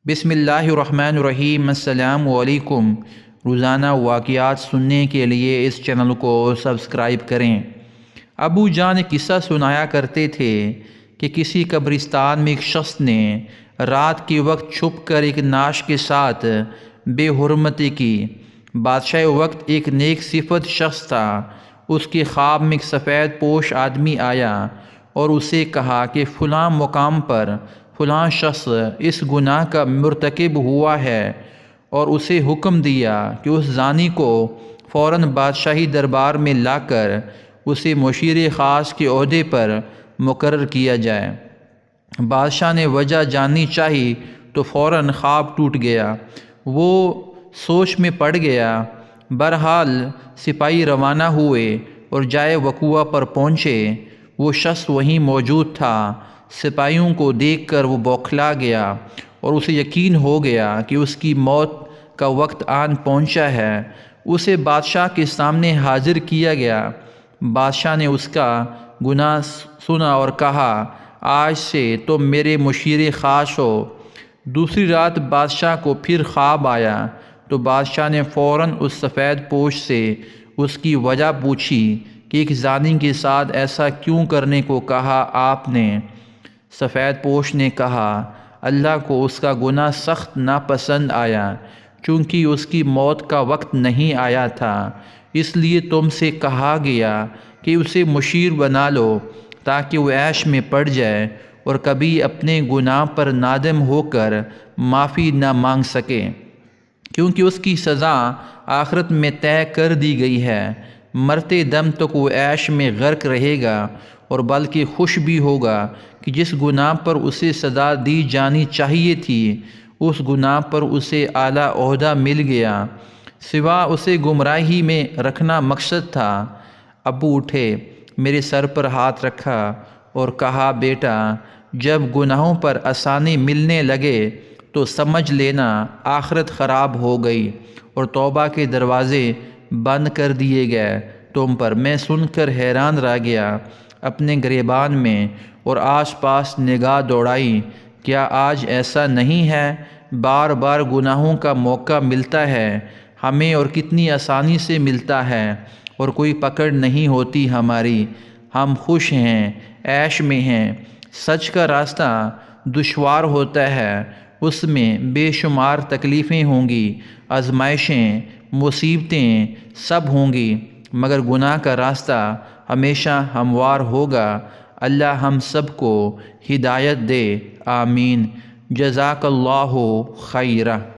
بسم اللہ الرحمن الرحیم۔ السلام علیکم۔ روزانہ واقعات سننے کے لیے اس چینل کو سبسکرائب کریں۔ ابو جان قصہ سنایا کرتے تھے کہ کسی قبرستان میں ایک شخص نے رات کے وقت چھپ کر ایک نعش کے ساتھ بے حرمتی کی۔ بادشاہ وقت ایک نیک صفت شخص تھا۔ اس کے خواب میں ایک سفید پوش آدمی آیا اور اسے کہا کہ فلاں مقام پر فلاں شخص اس گناہ کا مرتکب ہوا ہے، اور اسے حکم دیا کہ اس زانی کو فوراً بادشاہی دربار میں لا کر اسے مشیر خاص کے عہدے پر مقرر کیا جائے۔ بادشاہ نے وجہ جاننی چاہی تو فوراً خواب ٹوٹ گیا۔ وہ سوچ میں پڑ گیا۔ بہرحال سپاہی روانہ ہوئے اور جائے وقوع پر پہنچے۔ وہ شخص وہیں موجود تھا۔ سپاہیوں کو دیکھ کر وہ بوکھلا گیا اور اسے یقین ہو گیا کہ اس کی موت کا وقت آن پہنچا ہے۔ اسے بادشاہ کے سامنے حاضر کیا گیا۔ بادشاہ نے اس کا گناہ سنا اور کہا، آج سے تم میرے مشیر خاص ہو۔ دوسری رات بادشاہ کو پھر خواب آیا تو بادشاہ نے فوراً اس سفید پوش سے اس کی وجہ پوچھی کہ ایک زانی کے ساتھ ایسا کیوں کرنے کو کہا آپ نے؟ سفید پوش نے کہا، اللہ کو اس کا گناہ سخت ناپسند آیا، چونکہ اس کی موت کا وقت نہیں آیا تھا، اس لیے تم سے کہا گیا کہ اسے مشیر بنا لو تاکہ وہ عیش میں پڑ جائے اور کبھی اپنے گناہ پر نادم ہو کر معافی نہ مانگ سکے، کیونکہ اس کی سزا آخرت میں طے کر دی گئی ہے۔ مرتے دم تک وہ عیش میں غرق رہے گا اور بلکہ خوش بھی ہوگا کہ جس گناہ پر اسے سزا دی جانی چاہیے تھی اس گناہ پر اسے اعلیٰ عہدہ مل گیا، سوا اسے گمراہی میں رکھنا مقصد تھا۔ ابو اٹھے، میرے سر پر ہاتھ رکھا اور کہا، بیٹا، جب گناہوں پر آسانی ملنے لگے تو سمجھ لینا آخرت خراب ہو گئی اور توبہ کے دروازے بند کر دیے گئے تم پر۔ میں سن کر حیران رہ گیا۔ اپنے گریبان میں اور آس پاس نگاہ دوڑائی۔ کیا آج ایسا نہیں ہے؟ بار بار گناہوں کا موقع ملتا ہے ہمیں، اور کتنی آسانی سے ملتا ہے، اور کوئی پکڑ نہیں ہوتی ہماری۔ ہم خوش ہیں، عیش میں ہیں۔ سچ کا راستہ دشوار ہوتا ہے، اس میں بے شمار تکلیفیں ہوں گی، آزمائشیں، مصیبتیں سب ہوں گی، مگر گناہ کا راستہ ہمیشہ ہموار ہوگا۔ اللہ ہم سب کو ہدایت دے، آمین۔ جزاک اللہ خیرہ۔